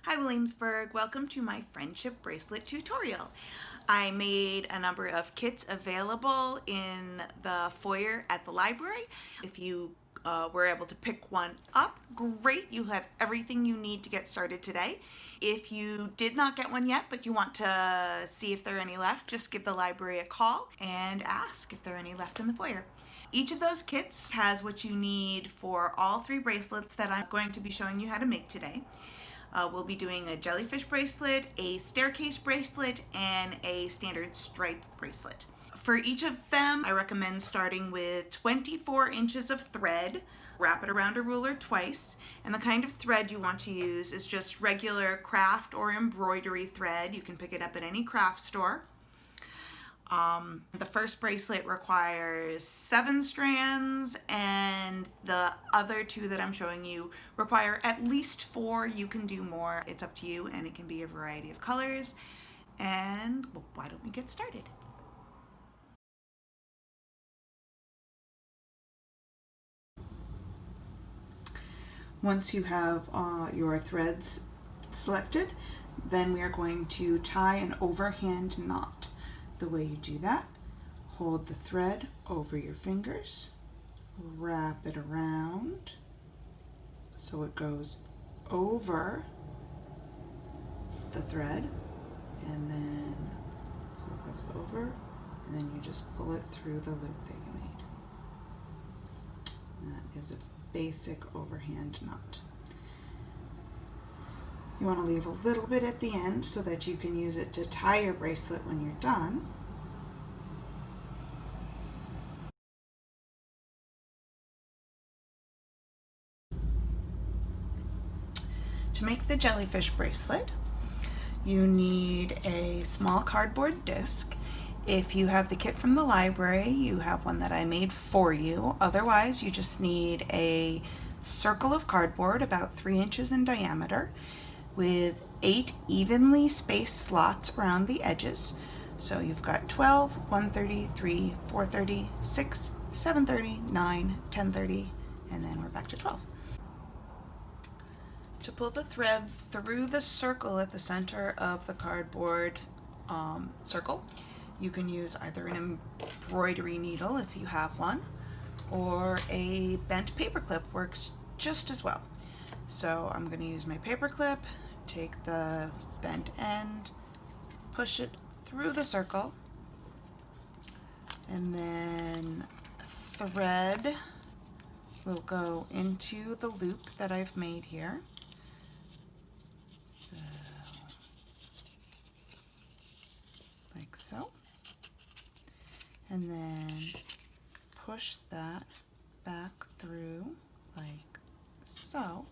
Hi Williamsburg, welcome to my friendship bracelet tutorial. I made a number of kits available in the foyer at the library. If you were able to pick one up, great, you have everything you need to get started today. If you did not get one yet, but you want to see if there are any left, just give the library a call and ask if there are any left in the foyer. Each of those kits has what you need for all three bracelets that I'm going to be showing you how to make today. We'll be doing a jellyfish bracelet, a staircase bracelet, and a standard stripe bracelet. For each of them, I recommend starting with 24 inches of thread. Wrap it around a ruler twice, and the kind of thread you want to use is just regular craft or embroidery thread. You can pick it up at any craft store. The first bracelet requires 7 strands, and the other two that I'm showing you require at least 4. You can do more. It's up to you, and it can be a variety of colors. And well, why don't we get started? Once you have your threads selected, then we are going to tie an overhand knot. The way you do that, hold the thread over your fingers, wrap it around so it goes over the thread, and then so it goes over, and then you just pull it through the loop that you made. That is a basic overhand knot. You want to leave a little bit at the end so that you can use it to tie your bracelet when you're done. To make the jellyfish bracelet, you need a small cardboard disc. If you have the kit from the library, you have one that I made for you. Otherwise, you just need a circle of cardboard about 3 inches in diameter with 8 evenly spaced slots around the edges. So you've got 12, 130, 3, 430, 6, 730, 9, 1030, and then we're back to 12. To pull the thread through the circle at the center of the cardboard circle, you can use either an embroidery needle if you have one, or a bent paper clip works just as well. So I'm going to use my paper clip, take the bent end, push it through the circle, and then thread will go into the loop that I've made here. So, like so. And then push that back through like so.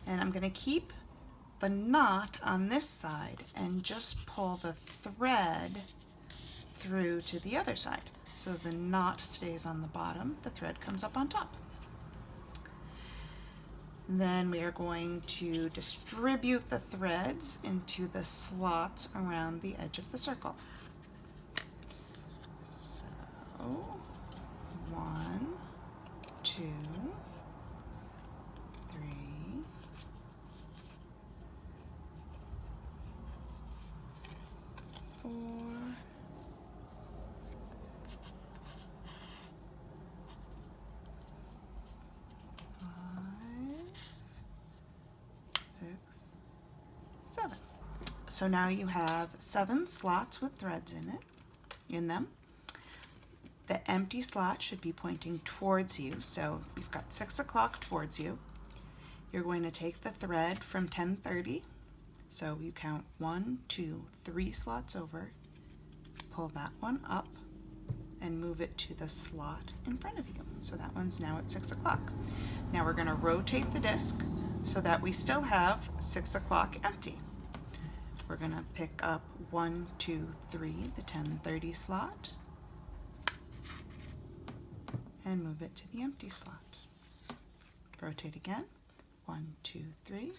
And I'm going to keep the knot on this side and just pull the thread through to the other side. So the knot stays on the bottom, the thread comes up on top. Then we are going to distribute the threads into the slots around the edge of the circle. So 1, 2, 3, 4, 5, 6, 7. So now you have 7 slots with threads in them. The empty slot should be pointing towards you, so you've got 6 o'clock towards you. You're going to take the thread from 10:30, so you count 1, 2, 3 slots over, pull that one up, and move it to the slot in front of you. So that one's now at 6 o'clock. Now we're going to rotate the disc so that we still have 6 o'clock empty. We're going to pick up 1, 2, 3, the 10:30 slot, and move it to the empty slot. Rotate again. 1, 2, 3.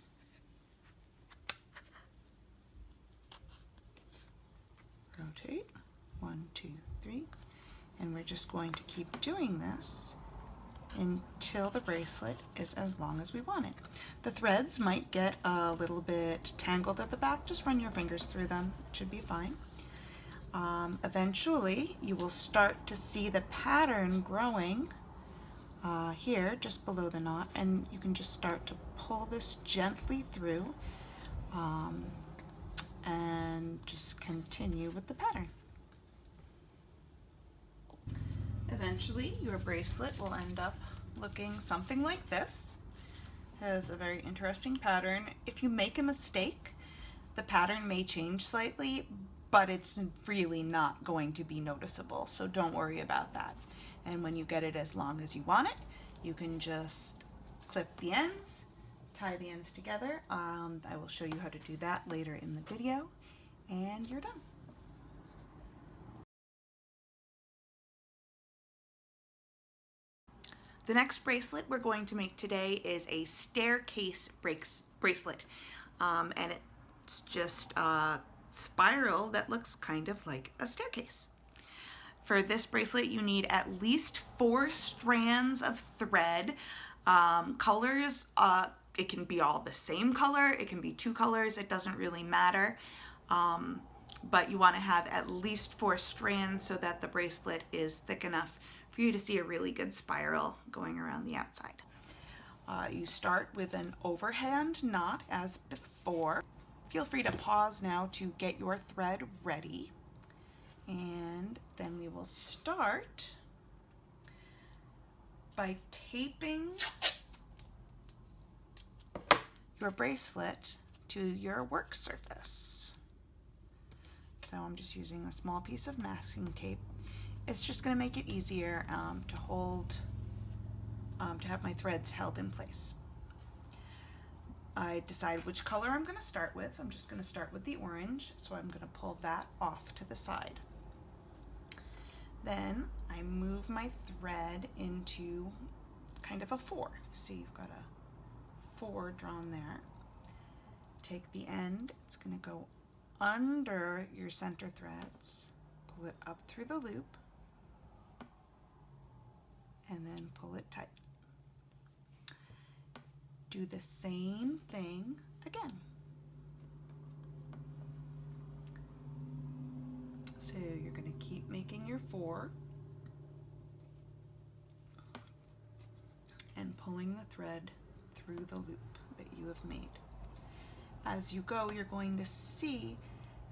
Rotate. 1, 2, 3. And we're just going to keep doing this until the bracelet is as long as we want it. The threads might get a little bit tangled at the back. Just run your fingers through them. It should be fine. Eventually, you will start to see the pattern growing here just below the knot, and you can just start to pull this gently through and just continue with the pattern. Eventually, your bracelet will end up looking something like this. It has a very interesting pattern. If you make a mistake, the pattern may change slightly, but it's really not going to be noticeable, so don't worry about that. And when you get it as long as you want it, you can just clip the ends, tie the ends together. I will show you how to do that later in the video, and you're done. The next bracelet we're going to make today is a staircase bracelet, and it's just a spiral that looks kind of like a staircase. For this bracelet, you need at least 4 strands of thread. Colors, it can be all the same color, it can be 2 colors, it doesn't really matter. But you want to have at least 4 strands so that the bracelet is thick enough for you to see a really good spiral going around the outside. You start with an overhand knot as before. Feel free to pause now to get your thread ready. And then we will start by taping your bracelet to your work surface. So I'm just using a small piece of masking tape. It's just going to make it easier to hold, to have my threads held in place. I decide which color I'm going to start with. I'm just going to start with the orange, so I'm going to pull that off to the side. Then I move my thread into kind of a 4. See, you've got a 4 drawn there. Take the end, it's going to go under your center threads, pull it up through the loop, and then pull it tight. Do the same thing again. So you're going to keep making your 4 and pulling the thread through the loop that you have made. As you go, you're going to see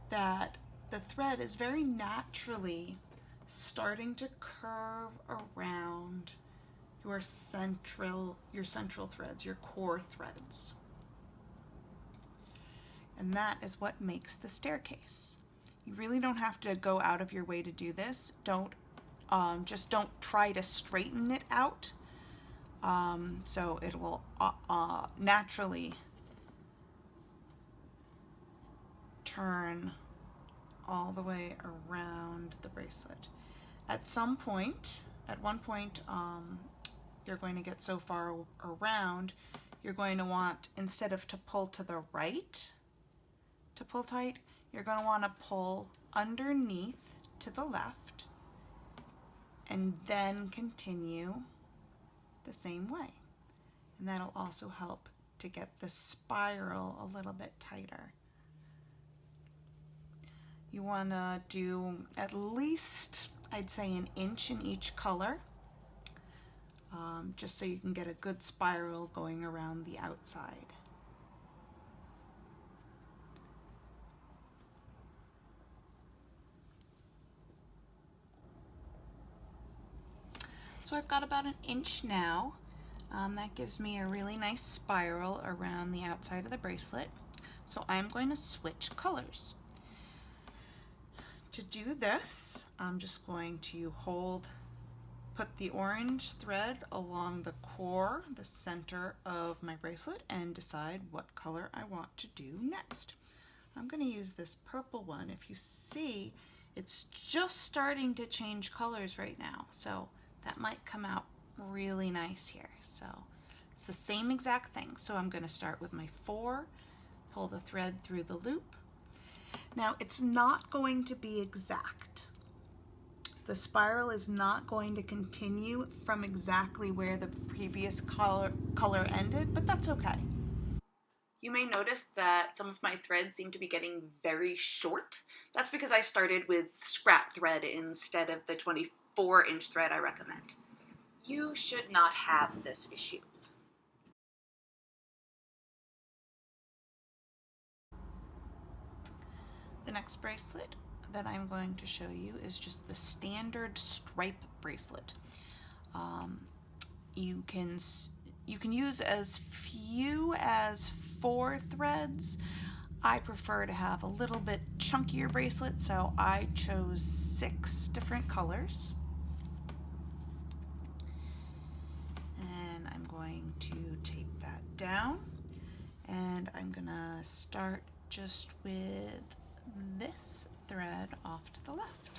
that the thread is very naturally starting to curve around your central threads, your core threads. And that is what makes the staircase. You really don't have to go out of your way to do this. Just don't try to straighten it out. So it will naturally turn all the way around the bracelet. At one point, you're going to get so far around, you're going to want, instead of to pull to the right to pull tight, you're going to want to pull underneath to the left and then continue the same way. And that'll also help to get the spiral a little bit tighter. You want to do at least, I'd say, 1 inch in each color, just so you can get a good spiral going around the outside. So I've got about 1 inch now. That gives me a really nice spiral around the outside of the bracelet. So I'm going to switch colors. To do this, I'm just going to put the orange thread along the core, the center of my bracelet, and decide what color I want to do next. I'm going to use this purple one. If you see, it's just starting to change colors right now, so that might come out really nice here. So it's the same exact thing. So I'm going to start with my 4, pull the thread through the loop. Now it's not going to be exact. The spiral is not going to continue from exactly where the previous color ended, but that's okay. You may notice that some of my threads seem to be getting very short. That's because I started with scrap thread instead of the 24-inch thread I recommend. You should not have this issue. The next bracelet that I'm going to show you is just the standard stripe bracelet. You can use as few as 4 threads. I prefer to have a little bit chunkier bracelet, so I chose 6 different colors. And I'm going to tape that down. And I'm gonna start just with this thread off to the left.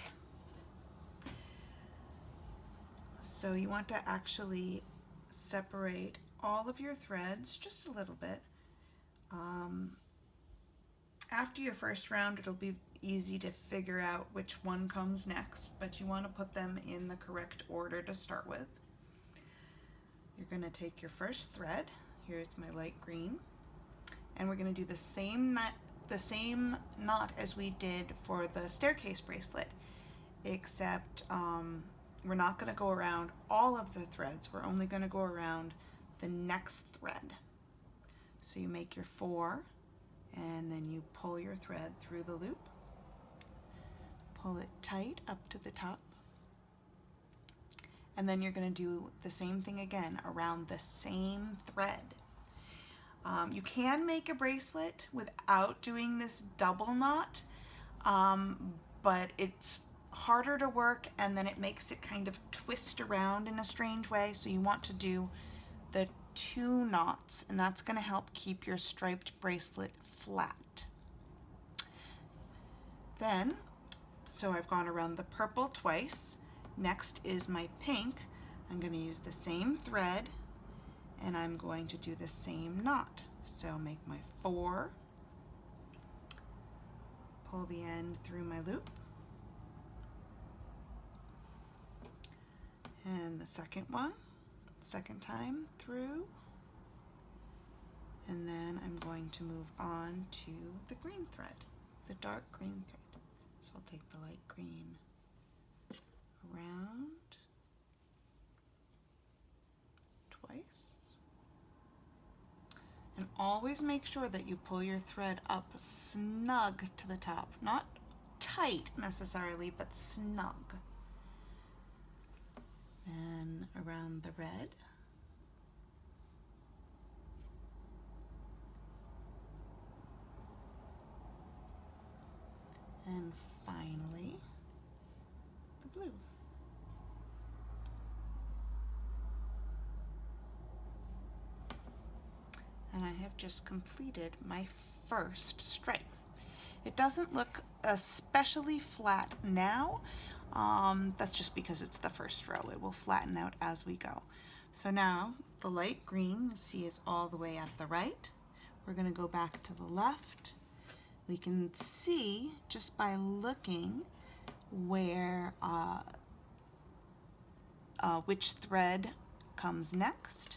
So you want to actually separate all of your threads just a little bit. After your first round, it'll be easy to figure out which one comes next, but you want to put them in the correct order to start with. You're going to take your first thread, here's my light green, and we're going to do the same knot as we did for the staircase bracelet, except we're not going to go around all of the threads. We're only going to go around the next thread. So you make your 4, and then you pull your thread through the loop, pull it tight up to the top, and then you're going to do the same thing again around the same thread. You can make a bracelet without doing this double knot, but it's harder to work, and then it makes it kind of twist around in a strange way, so you want to do the 2 knots, and that's going to help keep your striped bracelet flat. Then, so I've gone around the purple twice. Next is my pink. I'm going to use the same thread, and I'm going to do the same knot. So make my 4, pull the end through my loop, and the second one, second time through, and then I'm going to move on to the green thread, the dark green thread. So I'll take the light green around twice, and always make sure that you pull your thread up snug to the top, not tight necessarily, but snug. Then around the red, and finally the blue. And I have just completed my first stripe. It doesn't look especially flat now. That's just because it's the first row. It will flatten out as we go. So now the light green, you see, is all the way at the right. We're going to go back to the left. We can see just by looking where which thread comes next.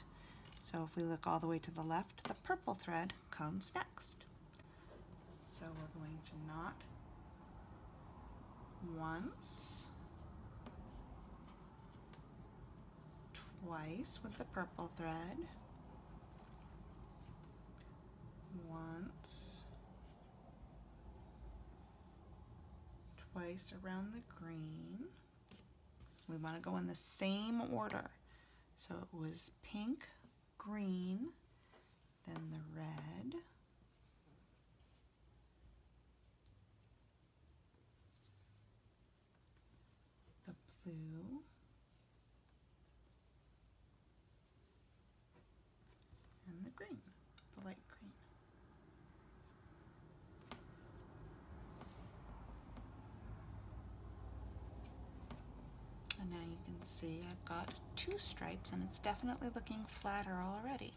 So if we look all the way to the left, the purple thread comes next. So we're going to knot once, twice with the purple thread, once, twice around the green. We want to go in the same order. So it was pink, green, then the red, the blue, and the green, the light green. And now you can see I've got 2 stripes, and it's definitely looking flatter already.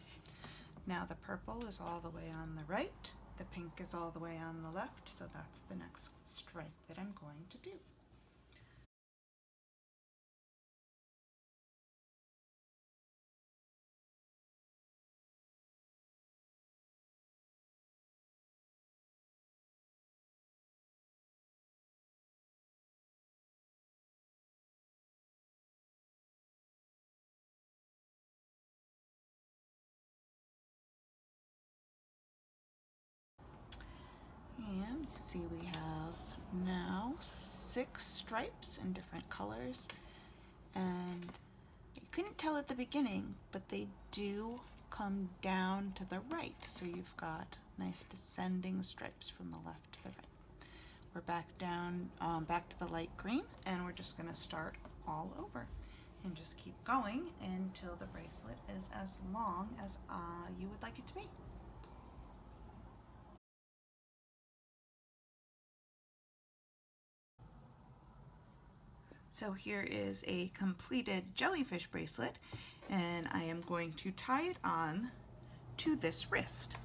Now the purple is all the way on the right, the pink is all the way on the left, so that's the next stripe that I'm going to do. see we have now 6 stripes in different colors, and you couldn't tell at the beginning, but they do come down to the right, so you've got nice descending stripes from the left to the right. We're back down, back to the light green, and we're just going to start all over and just keep going until the bracelet is as long as you would like it to be. So here is a completed jellyfish bracelet, and I am going to tie it on to this wrist.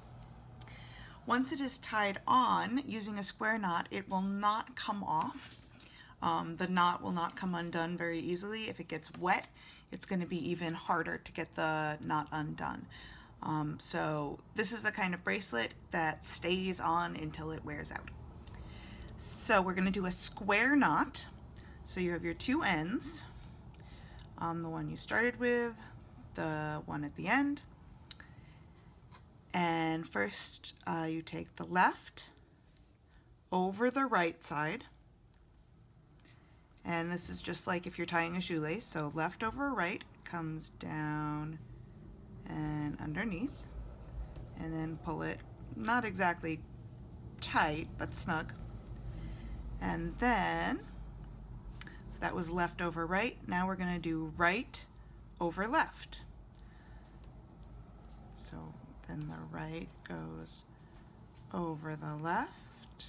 Once it is tied on using a square knot, it will not come off. The knot will not come undone very easily. If it gets wet, it's going to be even harder to get the knot undone. So this is the kind of bracelet that stays on until it wears out. So we're going to do a square knot. So you have your 2 ends, the one you started with, the one at the end, and first you take the left over the right side, and this is just like if you're tying a shoelace, so left over right comes down and underneath, and then pull it not exactly tight but snug, and then that was left over right. Now we're going to do right over left. So then the right goes over the left.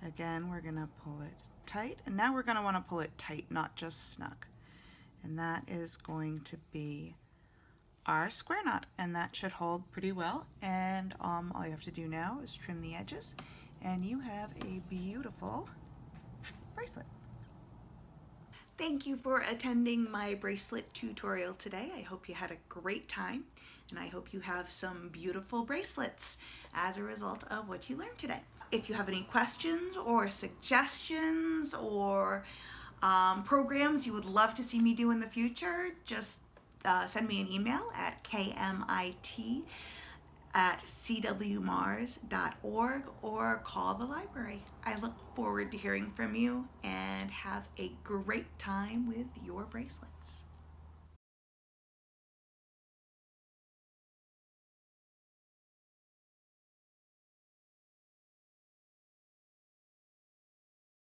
Again, we're going to pull it tight. And now we're going to want to pull it tight, not just snug. And that is going to be our square knot. And that should hold pretty well. And all you have to do now is trim the edges. And you have a beautiful bracelet. Thank you for attending my bracelet tutorial today. I hope you had a great time, and I hope you have some beautiful bracelets as a result of what you learned today. If you have any questions or suggestions or programs you would love to see me do in the future, just send me an email at kmit@cwmars.org or call the library. I look forward to hearing from you, and have a great time with your bracelets.